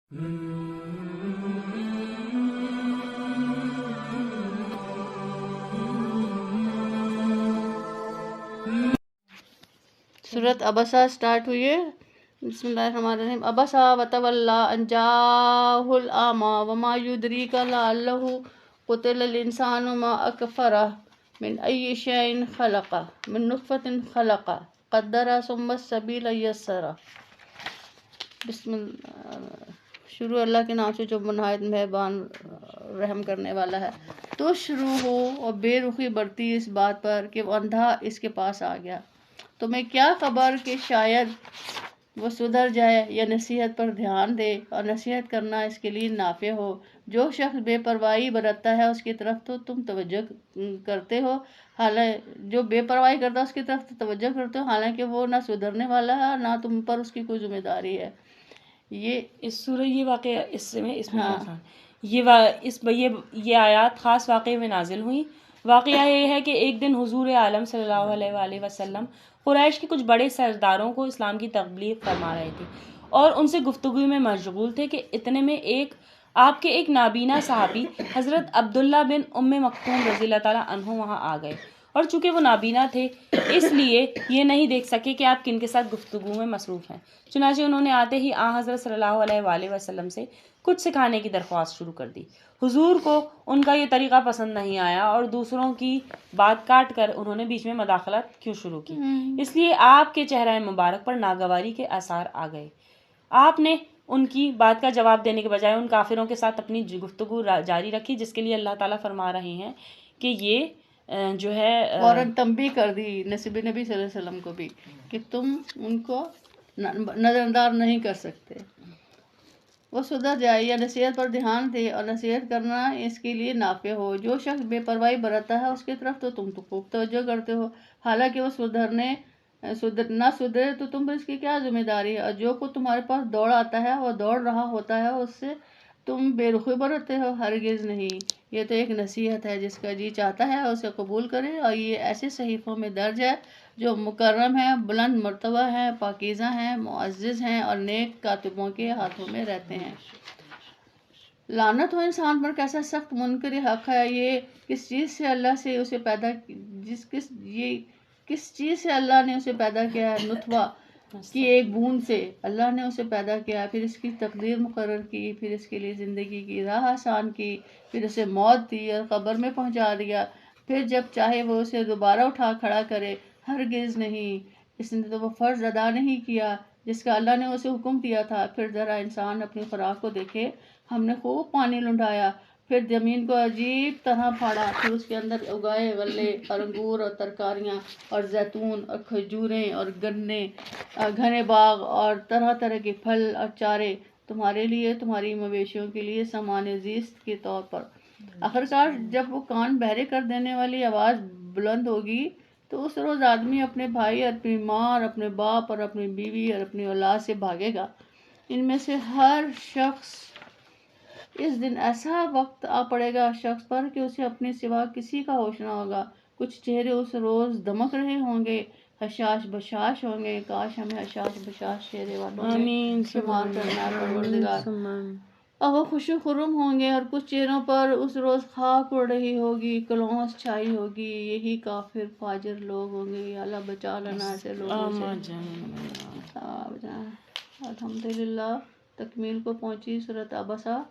सूरत अबसा start हुई है। बिस्मिल्लाहिर्रहमानिर्रहीम। अबसा वतवल्ला अन जाहुल आमा वमा युद्रीका लअल्लहु कुतिलल इंसानु मा अकफरह मिन अय्यि शैइन खलक़ा मिन नुत्फ़तिन खलक़ा क़द्दरा सुम्मा सबीला यस्सरा। बिस्मिल्लाह। शुरू अल्लाह के नाम से जो नहायत मेहरबान रहम करने वाला है। तो शुरू हो और बेरुखी बढ़ती इस बात पर कि वो अंधा इसके पास आ गया। तुम्हें क्या खबर कि शायद वो सुधर जाए या नसीहत पर ध्यान दे, और नसीहत करना इसके लिए नाफे हो। जो शख्स बेपरवाही बरतता है उसकी तरफ तो तुम तवज्जो करते हो, हालांकि जो बेपरवाही करता है उसकी तरफ तो तवज्जो करते हो, हालांकि वो ना सुधरने वाला है और ना तुम पर उसकी कोई जिम्मेदारी है। ये इस सूरह ये वाक़या इसमें हाँ ये आयत ख़ास वाक़े में नाजिल हुई। वाक़या ये है कि एक दिन हुज़ूर आलम सल्लल्लाहु अलैहि वसल्लम कुरैश के कुछ बड़े सरदारों को इस्लाम की तबलीग फरमा रहे थे और उनसे गुफ्तगू में मशगूल थे कि इतने में आपके एक नाबीना सहाबी हज़रत अब्दुल्ला बिन उम्मे मक्तूम रज़ियल्लाहु ताला अन्हु वहाँ आ गए, और चूँकि वो नाबीना थे इसलिए ये नहीं देख सके कि आप किन के साथ गुफ्तगू में मसरूफ़ हैं। चुनांचे उन्होंने आते ही हज़रत सल्लल्लाहु अलैहि वसल्लम से कुछ सिखाने की दरख्वास्त शुरू कर दी। हुजूर को उनका ये तरीक़ा पसंद नहीं आया और दूसरों की बात काट कर उन्होंने बीच में मदाखलत क्यों शुरू की, इसलिए आपके चेहरा मुबारक पर नागवारी के आसार आ गए। आपने उनकी बात का जवाब देने के बजाय उन काफिरों के साथ अपनी गुफ्तगू जारी रखी, जिसके लिए अल्लाह ताला फरमा रहे हैं कि ये जो है फौरन तंबीह कर दी नबी सल्लल्लाहु अलैहि वसल्लम को भी कि तुम उनको नज़रअंदाज नहीं कर सकते। वो सुधर जाए या नसीहत पर ध्यान दे, और नसीहत करना इसके लिए नाफे हो। जो शख्स बेपरवाही बरतता है उसकी तरफ तो तुम तो खूब तवज्जो करते हो, हालांकि वो ना सुधरे तो तुम पर इसकी क्या जिम्मेदारी है। और जो कुछ तुम्हारे पास दौड़ आता है वो दौड़ रहा होता है, उससे तुम बेरुखी बरतते हो, हरगिज़ नहीं। ये तो एक नसीहत है, जिसका जी चाहता है उसे कबूल करे, और ये ऐसे सहीफ़ों में दर्ज है जो मुकर्रम हैं, बुलंद मर्तबा हैं, पाकीज़ा हैं, मुअज़्ज़ज़ हैं और नेक कातिबों के हाथों में रहते हैं। लानत हो इंसान पर, कैसा सख्त मुनकर हक़ है। ये किस चीज़ से अल्लाह से उसे पैदा किस चीज़ से अल्लाह ने उसे पैदा किया है। नुतवा की एक बूंद से अल्लाह ने उसे पैदा किया, फिर इसकी तकदीर मुकर्रर की, फिर इसके लिए ज़िंदगी की राह आसान की, फिर उसे मौत दी और क़ब्र में पहुंचा दिया, फिर जब चाहे वो उसे दोबारा उठा खड़ा करे। हरगिज़ नहीं, इसने तो वो फ़र्ज़ अदा नहीं किया जिसका अल्लाह ने उसे हुक्म दिया था। फिर ज़रा इंसान अपनी खुराक को देखे, हमने खूब पानी लुढ़ाया, फिर ज़मीन को अजीब तरह फाड़ा, फिर उसके अंदर उगाए गल्ले और अंगूर और तरकारियाँ और जैतून और खजूरें और गन्ने, घने बाग और तरह तरह के फल और चारे तुम्हारे लिए, तुम्हारी मवेशियों के लिए सामान्य ज़ीस्त के तौर पर। आखिरकार जब वो कान बहरे कर देने वाली आवाज़ बुलंद होगी तो उस रोज़ आदमी अपने भाई और अपनी माँ और अपने बाप और अपनी बीवी और अपनी औलाद से भागेगा। इनमें से हर शख्स इस दिन ऐसा वक्त आ पड़ेगा शख्स पर कि उसे अपने सिवा किसी का होश ना होगा। कुछ चेहरे उस रोज़ दमक रहे होंगे, हशाश बशाश होंगे। काश हमें हशाश बशाश चेहरे वालों में शुमार करना परवरदिगार। और वो खुशी खुर्रम होंगे, और कुछ चेहरों पर उस रोज़ खाक उड़ रही होगी, कलौंस छाई होगी। यही काफिर फाजिर लोग होंगे। अल्लाह बचा लेना ऐसे लोगों से। अल्हम्दुलिल्लाह तकमील को पहुंची सूरत अबसा।